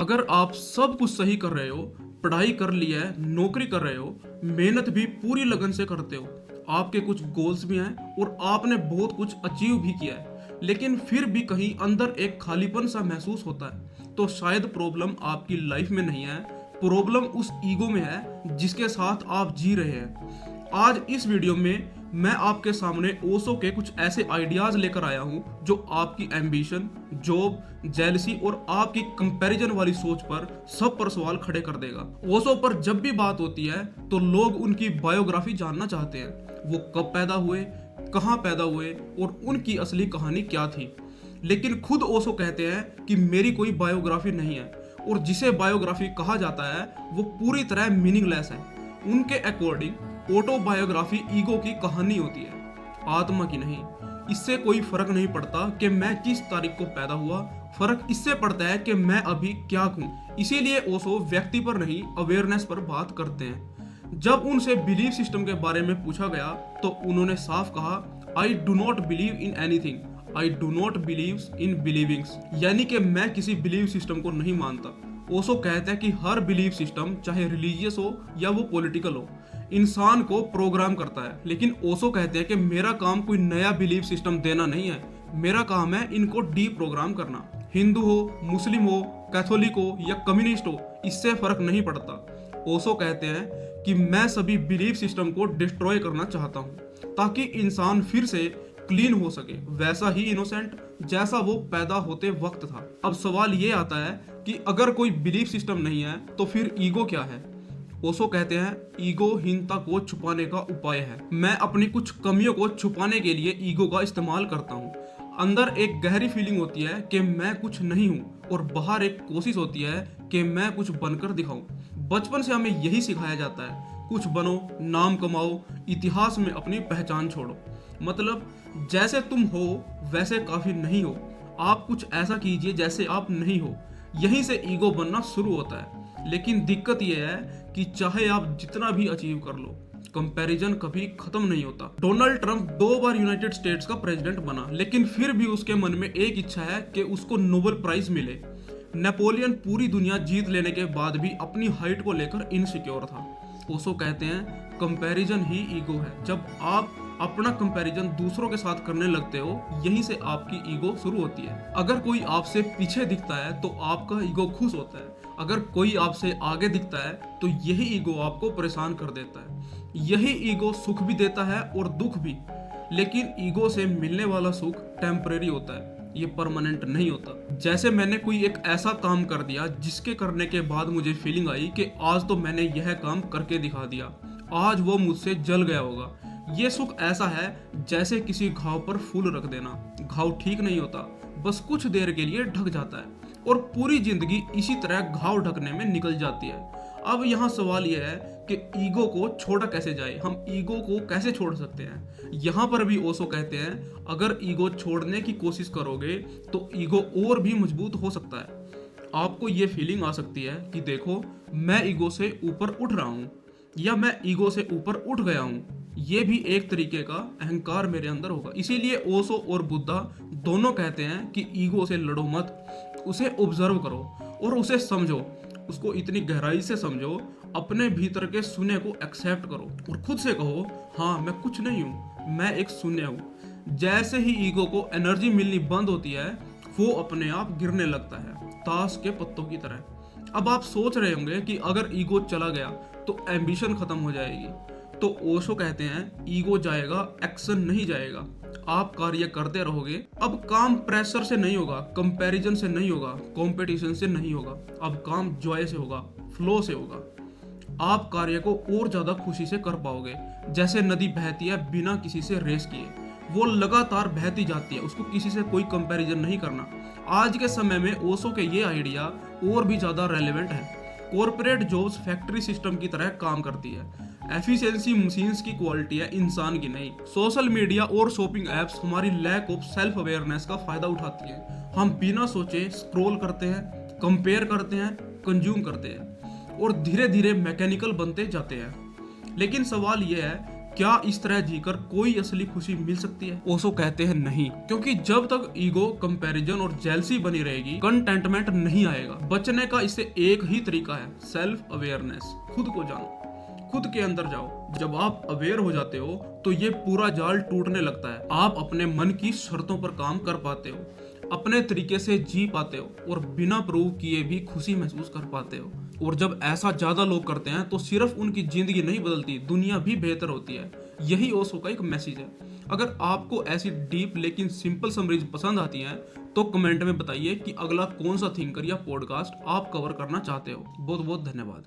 अगर आप सब कुछ सही कर रहे हो, पढ़ाई कर ली है, नौकरी कर रहे हो, मेहनत भी पूरी लगन से करते हो, आपके कुछ गोल्स भी हैं और आपने बहुत कुछ अचीव भी किया है, लेकिन फिर भी कहीं अंदर एक खालीपन सा महसूस होता है, तो शायद प्रॉब्लम आपकी लाइफ में नहीं है, प्रॉब्लम उस ईगो में है जिसके साथ आप जी रहे हैं। आज इस वीडियो में मैं आपके सामने ओशो के कुछ ऐसे आइडियाज लेकर आया हूं जो आपकी एम्बिशन, जॉब, जेलसी और आपकी कंपैरिजन वाली सोच पर सब पर सवाल खड़े कर देगा। ओशो पर जब भी बात होती है तो लोग उनकी बायोग्राफी जानना चाहते हैं। वो कब पैदा हुए, कहाँ पैदा हुए और उनकी असली कहानी क्या थी। लेकिन खुद ओशो कहते हैं कि मेरी कोई बायोग्राफी नहीं है और जिसे बायोग्राफी कहा जाता है वो पूरी तरह मीनिंगलेस है। उनके अकॉर्डिंग ऑटोबायोग्राफी ईगो की कहानी होती है, आत्मा की नहीं। इससे कोई फर्क नहीं पड़ता कि मैं किस तारीख को पैदा हुआ, फर्क इससे पड़ता है कि मैं अभी क्या हूँ। इसीलिए ओशो व्यक्ति पर नहीं, अवेयरनेस पर बात करते हैं। जब उनसे बिलीफ सिस्टम के बारे में पूछा गया तो उन्होंने साफ कहा, I do not believe in anything, I do not believe in believings. यानी कि मैं किसी बिलीव सिस्टम को नहीं मानता। ओशो कहते हैं कि हर बिलीफ सिस्टम, चाहे रिलीजियस हो या वो पॉलिटिकल हो, इंसान को प्रोग्राम करता है। लेकिन ओशो कहते हैं कि मेरा काम कोई नया बिलीफ सिस्टम देना नहीं है, मेरा काम है इनको डी प्रोग्राम करना। हिंदू हो, मुस्लिम हो, कैथोलिक हो या कम्युनिस्ट हो, इससे फर्क नहीं पड़ता। ओशो कहते हैं कि मैं सभी बिलीफ सिस्टम को डिस्ट्रॉय करना चाहता हूँ ताकि इंसान फिर से क्लीन हो सके, वैसा ही इनोसेंट जैसा वो पैदा होते वक्त था। अब सवाल ये आता है कि अगर कोई बिलीफ सिस्टम नहीं है तो फिर ईगो क्या है। ओशो कहते हैं ईगो हीनता को छुपाने का उपाय है। मैं अपनी कुछ कमियों को छुपाने के लिए ईगो का इस्तेमाल करता हूँ। अंदर एक गहरी फीलिंग होती है कि मैं कुछ नहीं हूँ और बाहर एक कोशिश होती है कि मैं कुछ बनकर दिखाऊं। बचपन से हमें यही सिखाया जाता है, कुछ बनो, नाम कमाओ, इतिहास में अपनी पहचान छोड़ो। मतलब जैसे तुम हो वैसे काफी नहीं हो, आप कुछ ऐसा कीजिए जैसे आप नहीं हो। यहीं से ईगो बनना शुरू होता है। लेकिन दिक्कत यह है कि चाहे आप जितना भी अचीव कर लो, कंपैरिजन कभी खत्म नहीं होता। डोनाल्ड ट्रंप 2 बार यूनाइटेड स्टेट्स का प्रेसिडेंट बना, लेकिन फिर भी उसके मन में एक इच्छा है कि उसको नोबेल प्राइज मिले। नेपोलियन पूरी दुनिया जीत लेने के बाद भी अपनी हाइट को लेकर इनसिक्योर था। ओशो कहते हैं कंपैरिजन ही ईगो है। जब आप अपना कंपैरिजन दूसरों के साथ करने लगते हो, यहीं से आपकी ईगो शुरू होती है। अगर कोई आपसे पीछे दिखता है तो आपका ईगो खुश होता है, अगर कोई आपसे आगे दिखता है तो यही ईगो आपको परेशान कर देता है। यही ईगो सुख भी देता है और दुख भी। लेकिन ईगो से मिलने वाला सुख टेम्परेरी होता है, ये परमानेंट नहीं होता। जैसे मैंने कोई एक ऐसा काम कर दिया जिसके करने के बाद मुझे फीलिंग आई कि आज तो मैंने यह काम करके दिखा दिया, आज वो मुझसे जल गया होगा। ये सुख ऐसा है जैसे किसी घाव पर फूल रख देना। घाव ठीक नहीं होता, बस कुछ देर के लिए ढक जाता है और पूरी जिंदगी इसी तरह घाव ढकने में निकल जाती है। अब यहाँ सवाल यह है कि ईगो को छोड़ा कैसे जाए, हम ईगो को कैसे छोड़ सकते हैं। यहाँ पर भी ओशो कहते हैं अगर ईगो छोड़ने की कोशिश करोगे तो ईगो और भी मजबूत हो सकता है। आपको ये फीलिंग आ सकती है कि देखो मैं ईगो से ऊपर उठ रहा हूँ या मैं ईगो से ऊपर उठ गया हूँ। ये भी एक तरीके का अहंकार मेरे अंदर होगा। इसीलिए ओशो और बुद्धा दोनों कहते हैं कि ईगो से लड़ो मत, उसे ऑब्जर्व करो और उसे समझो, उसको इतनी गहराई से समझो, अपने भीतर के शून्य को एक्सेप्ट करो और खुद से कहो हाँ मैं कुछ नहीं हूँ, मैं एक शून्य हूँ। जैसे ही ईगो को एनर्जी मिलनी बंद होती है वो अपने आप गिरने लगता है, ताश के पत्तों की तरह। अब आप सोच रहे होंगे कि अगर ईगो चला गया तो एम्बिशन खत्म हो जाएगी। तो ओशो कहते हैं ईगो जाएगा, एक्शन नहीं जाएगा। आप कार्य करते रहोगे। अब काम प्रेशर से नहीं होगा, कंपैरिजन से नहीं होगा, कंपटीशन से नहीं होगा। अब काम जॉय से होगा, फ्लो से होगा। आप कार्य को और ज्यादा खुशी से कर पाओगे। जैसे नदी बहती है बिना किसी से रेस किए, वो लगातार बहती जाती है, उसको किसी से कोई कंपैरिजन नहीं करना। आज के समय में ओशो के ये आइडिया और भी ज्यादा रेलेवेंट है। कॉर्पोरेट जॉब्स फैक्ट्री सिस्टम की तरह काम करती है। एफिशिएंसी मशीन्स की क्वालिटी है, इंसान की नहीं। सोशल मीडिया और शॉपिंग एप्स हमारी लैक ऑफ सेल्फ अवेयरनेस का फायदा उठाती हैं। हम बिना सोचे स्क्रॉल करते हैं, कंपेयर करते हैं, कंज्यूम करते हैं और धीरे धीरे मैकेनिकल बनते जाते हैं। लेकिन सवाल यह है क्या इस तरह जीकर कोई असली खुशी मिल सकती है? ओशो कहते हैं नहीं, क्योंकि जब तक ईगो, कंपैरिजन और जेलसी बनी रहेगी, कंटेंटमेंट नहीं आएगा। बचने का इससे एक ही तरीका है, सेल्फ अवेयरनेस। खुद को जानो, खुद के अंदर जाओ। जब आप अवेयर हो जाते हो तो ये पूरा जाल टूटने लगता है। आप अपने मन की शर्तों पर काम कर पाते हो, अपने तरीके से जी पाते हो और बिना प्रूव किए भी खुशी महसूस कर पाते हो। और जब ऐसा ज्यादा लोग करते हैं तो सिर्फ उनकी जिंदगी नहीं बदलती, दुनिया भी बेहतर होती है। यही ओशो का एक मैसेज है। अगर आपको ऐसी डीप लेकिन सिंपल समरीज पसंद आती हैं तो कमेंट में बताइए कि अगला कौन सा थिंकर या पॉडकास्ट आप कवर करना चाहते हो। बहुत बहुत धन्यवाद।